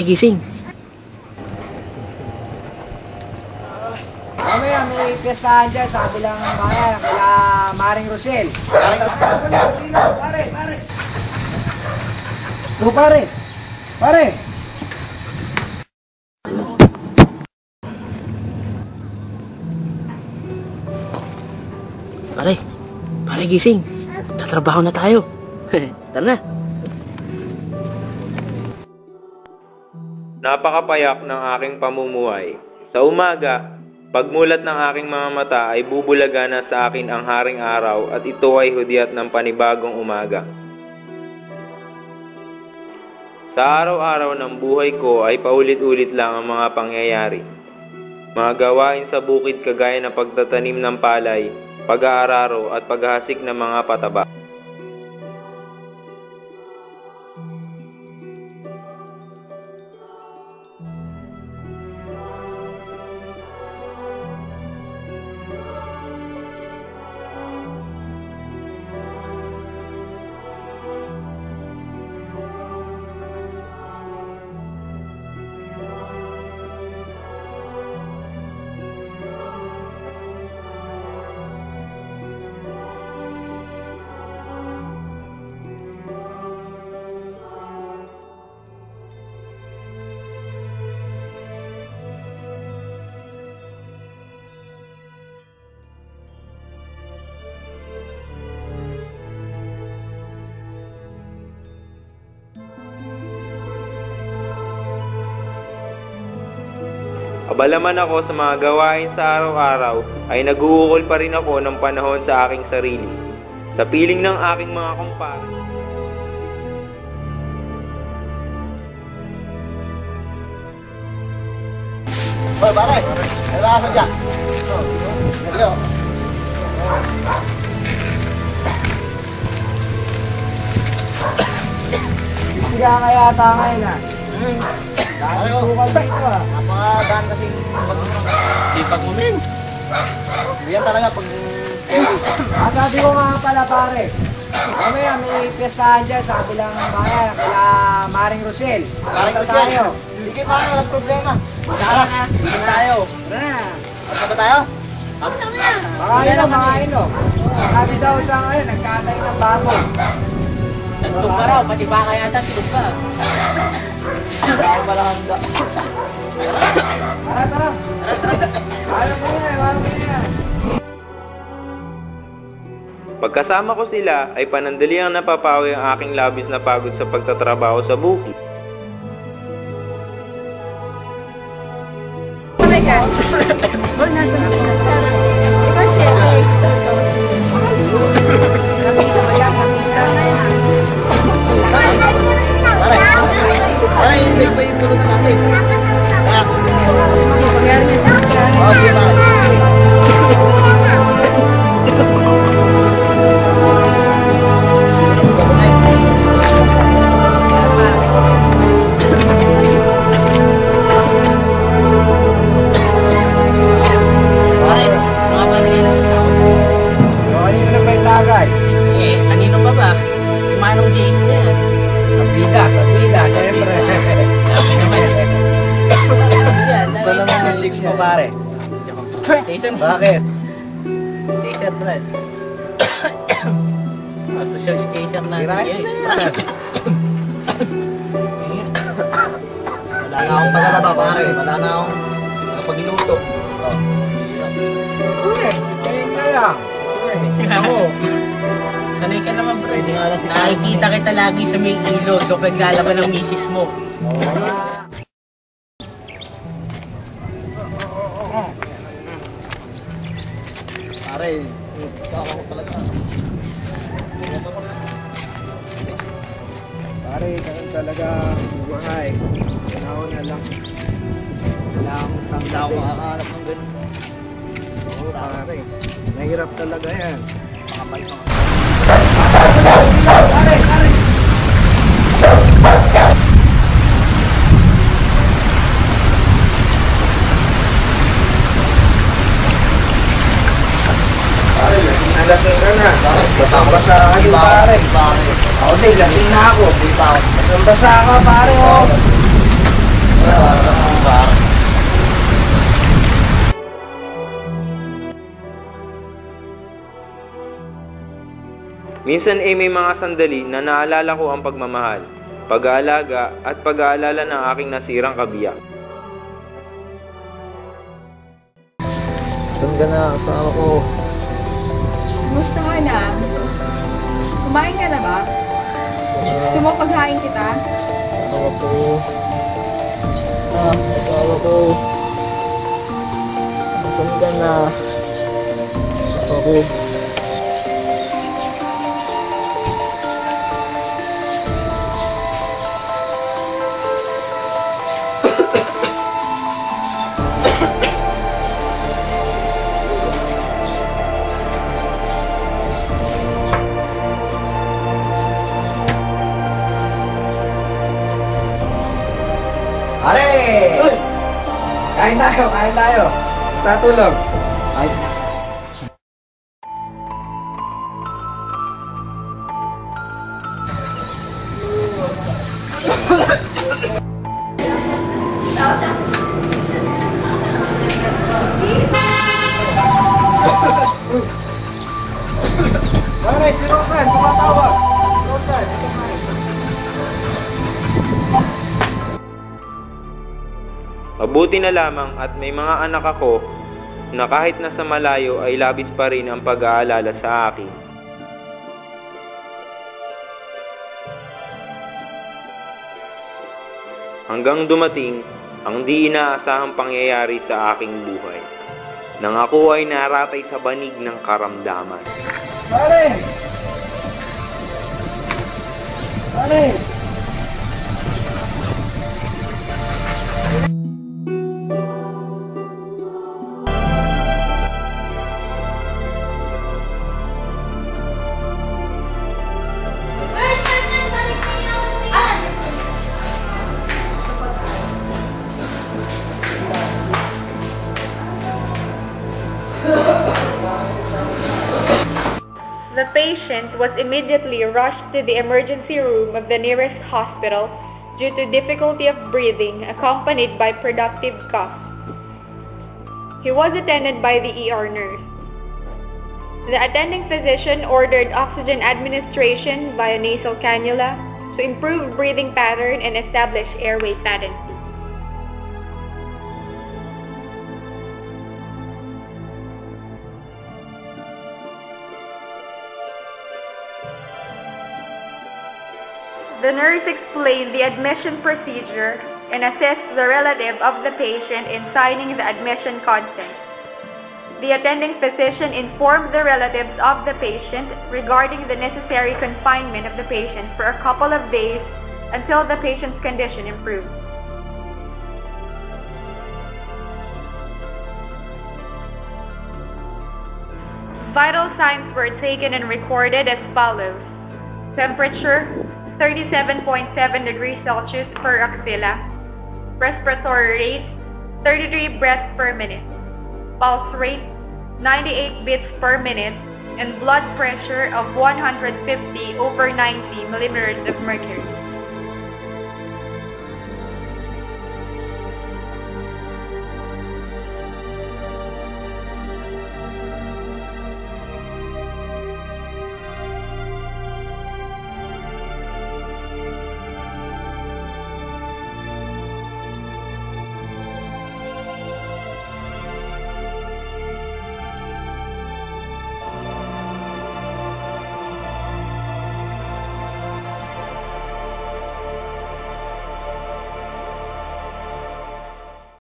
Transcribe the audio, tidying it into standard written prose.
pare gising. Mamaya may piyestahan dyan sa kabilang bayan, kila Maring Rochelle. Pare! O pare! Pare! Pare gising. Tatrabaho na tayo. Tara na. Napakapayak ng aking pamumuhay. Sa umaga, pagmulat ng aking mga mata ay bubulaga na sa akin ang haring araw at ito ay hudyat ng panibagong umaga. Sa araw-araw ng buhay ko ay paulit-ulit lang ang mga pangyayari. Mga gawain sa bukid kagaya ng pagtatanim ng palay, pag-aararo at paghasik ng mga pataba. Abala man ako sa mga gawain sa araw-araw, ay nag-uukol pa rin ako ng panahon sa aking sarili. Sa piling ng aking mga kumpare. Hoy, pare! May basa dyan! Hello! Bisiga kaya ata ngayon ha? Dahil sukal dito ha? Napakadaan kasing pag-sipag mo, men. Yan talaga pag... Sabi ko nga pala pare, mamaya may piyestahan dyan sa kabilang bayan, kila Maring Rochelle. Maring Rochelle. Sige pa, walang problema. Tara na, sige tayo. Tara na. Ano ba tayo? Makain o. Sabi daw siya ngayon, nagkatay ng baboy. Nagtog ka raw, pati baka yata silog ka. Baka pala handa. Tara. Alam mo yan. Pagkasama ko sila ay panandaliang napapawi ang aking labis na pagod sa pagtatrabaho sa bukid. Hoy, nasa na po. Ikaw siya, ay, ito. Kapisa ba yan? Kapisa na yan. Pare, hindi ba yung pulutan natin? Kaya, Pangyari niya siya. oo, sige pare. Kanino pa ba? Yung manong Jason na yan. Sa pila, syempre. Dami naman. Gusto naman yung chicks mo pare. Jason? Bakit? Jason, Brad. Social Jason na. Yes, Brad. Wala na akong palalaba pare. Wala na akong nakapagluto. Kayo na lang. Ako. Sanay ka naman, Brad. Nakikita kita lagi sa may ilog kapag lalaban ng misis mo. Pare, kasama ko talaga. Pare, ganun talaga buhay. Panahon na lang. Kailangan kang Wala akong makakahanap ng ganun. Oo, pare. Mahirap talaga yan. Makapal pa. Pare, lasing ka na. Basang-basa ka din, pare. Ako din, lasing na ako. Basang-basa ka, pare. Minsan ay may mga sandali na naalala ko ang pagmamahal, pag-aalaga at pag-aalala ng aking nasirang kabiyak. Saan ka na? Kasama ko. Gusto ka na? Kumain ka na ba? Gusto mo paghain kita? Kasama ko. Kasama ko. Saan ka na? Kasama ko. Pare! Kain tayo, kain tayo. Sa tulog. Ayos na. Pare, si Rosan, tumatawag. Rosan, ito nga. Mabuti na lamang at may mga anak ako na kahit nasa malayo ay labis pa rin ang pag-aalala sa akin. Hanggang dumating ang di inaasahang pangyayari sa aking buhay, nang ako ay naratay sa banig ng karamdaman. Pare! Pare! The patient was immediately rushed to the emergency room of the nearest hospital due to difficulty of breathing accompanied by productive cough. He was attended by the ER nurse. The attending physician ordered oxygen administration via nasal cannula to improve breathing pattern and establish airway pattern. The nurse explained the admission procedure and assessed the relative of the patient in signing the admission consent. The attending physician informed the relatives of the patient regarding the necessary confinement of the patient for a couple of days until the patient's condition improved. Vital signs were taken and recorded as follows. Temperature, 37.7 degrees Celsius per axilla. Respiratory rate, 33 breaths per minute. Pulse rate, 98 beats per minute. And blood pressure of 150/90 millimeters of mercury.